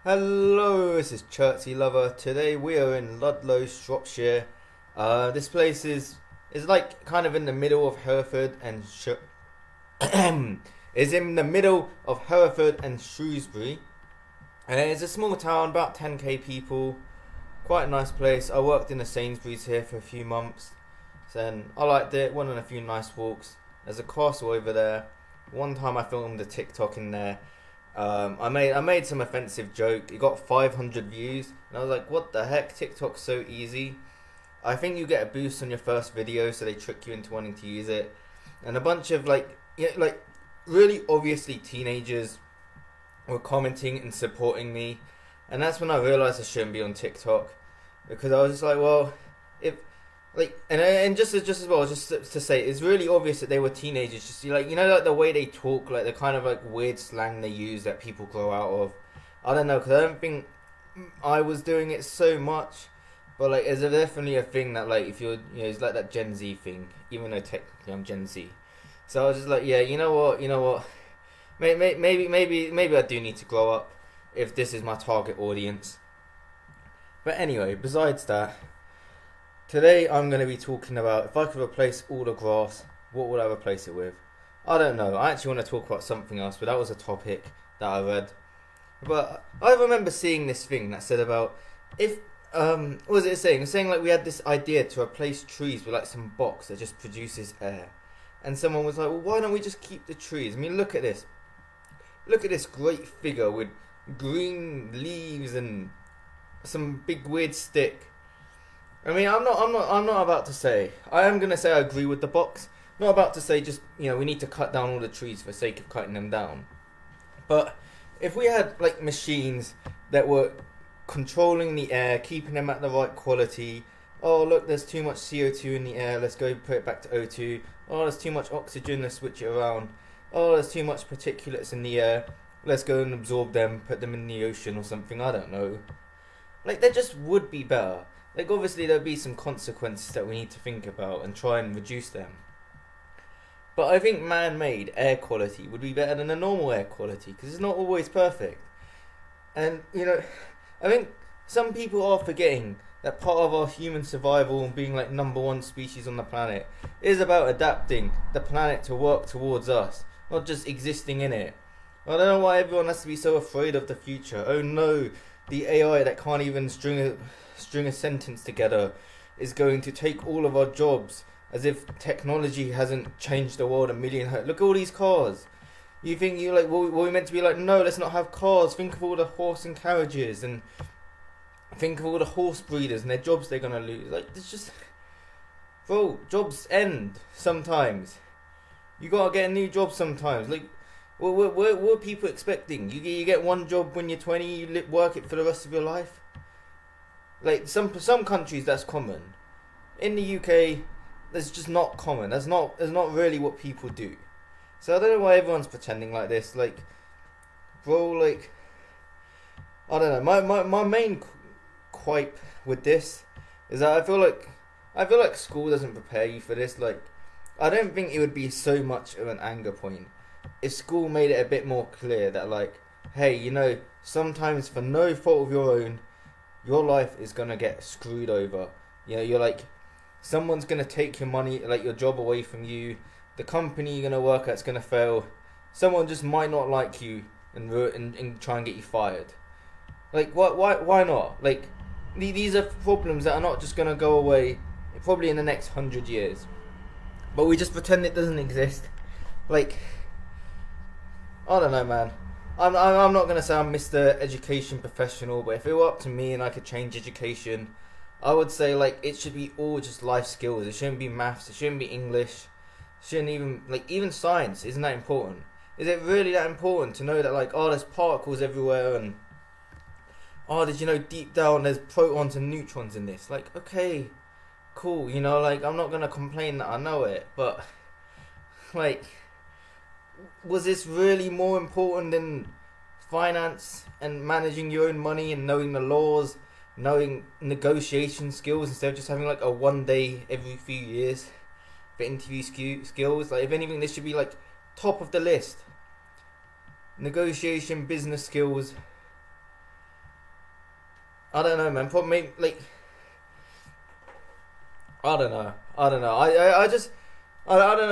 Hello, this is Chertsey Lover. Today we are in Ludlow, Shropshire. This place is like kind of in the middle of Hereford and is in the middle of Hereford and Shrewsbury, and it's a small town, about 10k people. Quite a nice place. I worked in a Sainsbury's here for a few months, then I liked it. Went on a few nice walks. There's a castle over there. One time I filmed a TikTok in there. I made some offensive joke. It got 500 views, and I was like, "What the heck? TikTok's so easy." I think you get a boost on your first video, so they trick you into wanting to use it. And a bunch of really obviously teenagers were commenting and supporting me, and that's when I realized I shouldn't be on TikTok, because I was just like, well, if and just as well, just to say, it's really obvious that they were teenagers. Just like the way they talk, like the kind of like weird slang they use that people grow out of. I don't know, because I don't think I was doing it so much, but like there's definitely a thing that like if you're it's like that Gen Z thing. Even though technically I'm Gen Z, so I was just like, yeah, you know what, maybe I do need to grow up if this is my target audience. But anyway, besides that. Today I'm going to be talking about if I could replace all the grass, what would I replace it with? I don't know. I actually want to talk about something else, but that was a topic that I read. But I remember seeing this thing that said about if what was it saying? It was saying like we had this idea to replace trees with like some box that just produces air. And someone was like, well, why don't we just keep the trees? I mean, look at this. Look at this great figure with green leaves and some big weird stick. I mean, I'm not about to say. I am gonna say I agree with the box. Not about to say just we need to cut down all the trees for the sake of cutting them down. But if we had like machines that were controlling the air, keeping them at the right quality. Oh look, there's too much CO2 in the air. Let's go put it back to O2. Oh, there's too much oxygen. Let's switch it around. Oh, there's too much particulates in the air. Let's go and absorb them, put them in the ocean or something. I don't know. Like there just would be better. Like, obviously, there'll be some consequences that we need to think about and try and reduce them. But I think man-made air quality would be better than a normal air quality, because it's not always perfect. And, I think some people are forgetting that part of our human survival and being, like, number one species on the planet is about adapting the planet to work towards us, not just existing in it. I don't know why everyone has to be so afraid of the future. Oh no, the AI that can't even string a sentence together is going to take all of our jobs, as if technology hasn't changed the world a million. Look at all these cars. You think we're meant to be like, no, let's not have cars. Think of all the horse and carriages, and think of all the horse breeders and their jobs they're gonna lose. Like, it's just, bro, jobs end sometimes. You gotta get a new job sometimes. Like, what are people expecting? You get one job when you're 20, you work it for the rest of your life. Like some countries that's common. In the UK, that's just not common. That's not really what people do. So I don't know why everyone's pretending like this. Like, bro, like, I don't know. My main gripe with this is that I feel like school doesn't prepare you for this. Like, I don't think it would be so much of an anger point if school made it a bit more clear that like, hey, sometimes for no fault of your own, your life is gonna get screwed over. You're like, someone's gonna take your money, like your job away from you. The company you're gonna work at's gonna fail. Someone just might not like you and try and get you fired. Like, why not? Like, these are problems that are not just gonna go away probably in the next 100 years. But we just pretend it doesn't exist. Like, I don't know, man. I'm not going to say I'm Mr. Education Professional, but if it were up to me and I could change education, I would say, like, it should be all just life skills. It shouldn't be maths. It shouldn't be English. It shouldn't even science. Isn't that important? Is it really that important to know that, like, oh, there's particles everywhere, and, oh, did you know deep down there's protons and neutrons in this? Like, okay, cool, like, I'm not going to complain that I know it, but, like, was this really more important than finance and managing your own money and knowing the laws, knowing negotiation skills, instead of just having like a one day every few years for interview skills? Like, if anything, this should be like top of the list. Negotiation, business skills. I don't know, man. Probably like I don't know. I don't know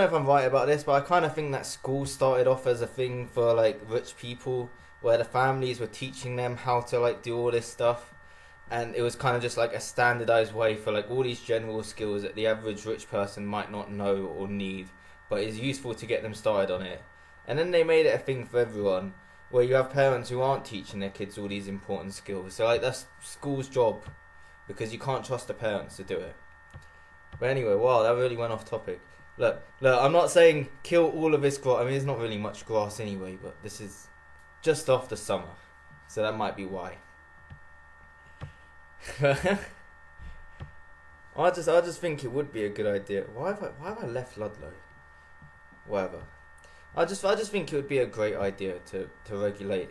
if I'm right about this, but I kind of think that school started off as a thing for like rich people, where the families were teaching them how to like do all this stuff, and it was kind of just like a standardized way for like all these general skills that the average rich person might not know or need, but is useful to get them started on it. And then they made it a thing for everyone, where you have parents who aren't teaching their kids all these important skills. So like that's school's job, because you can't trust the parents to do it. But anyway, wow, that really went off topic. Look, I'm not saying kill all of this grass. I mean, there's not really much grass anyway, but this is just after summer, so that might be why. I just think it would be a good idea. Why have I left Ludlow? Whatever. I just think it would be a great idea to regulate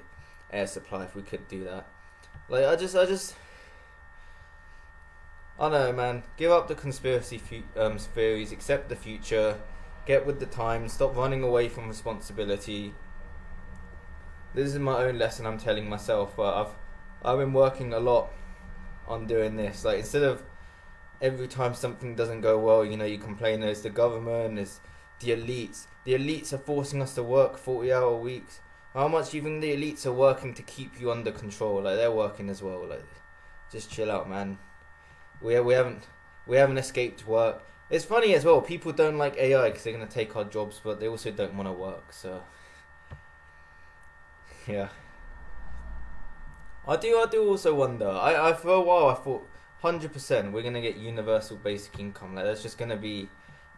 air supply if we could do that. Like I don't know, man. Give up the conspiracy theories. Accept the future. Get with the times. Stop running away from responsibility. This is my own lesson I'm telling myself, but I've been working a lot on doing this. Like instead of every time something doesn't go well, you complain there's the government, there's the elites. The elites are forcing us to work 40-hour weeks. How much do you think the elites are working to keep you under control? Like they're working as well. Like just chill out, man. We haven't escaped work. It's funny as well. People don't like AI because they're gonna take our jobs, but they also don't want to work. So yeah, I do also wonder. I for a while I thought 100% we're gonna get universal basic income. Like that's just gonna be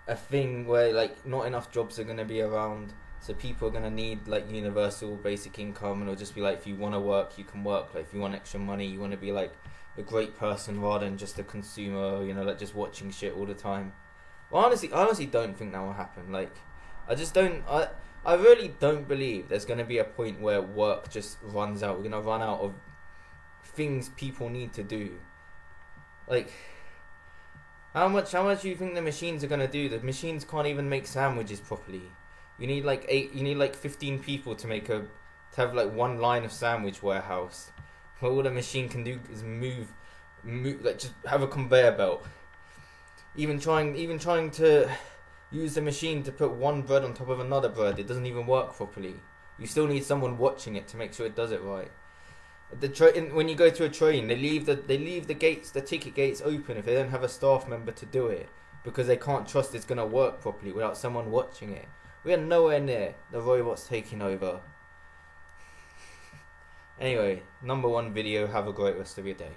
a thing where like not enough jobs are gonna be around, so people are gonna need like universal basic income, and it'll just be like if you want to work, you can work. Like if you want extra money, you want to be like a great person rather than just a consumer, like just watching shit all the time. Well, I honestly don't think that will happen. Like, I just don't. I really don't believe there's gonna be a point where work just runs out. We're gonna run out of things people need to do. Like, how much do you think the machines are gonna do? The machines can't even make sandwiches properly. You need like 15 people to have like one line of sandwich warehouse. All the machine can do is move, like just have a conveyor belt. Even trying to use the machine to put one bread on top of another bread, it doesn't even work properly. You still need someone watching it to make sure it does it right. When you go to a train, they leave the ticket gates open if they don't have a staff member to do it, because they can't trust it's gonna work properly without someone watching it. We are nowhere near the robots taking over. Anyway, number 1 video. Have a great rest of your day.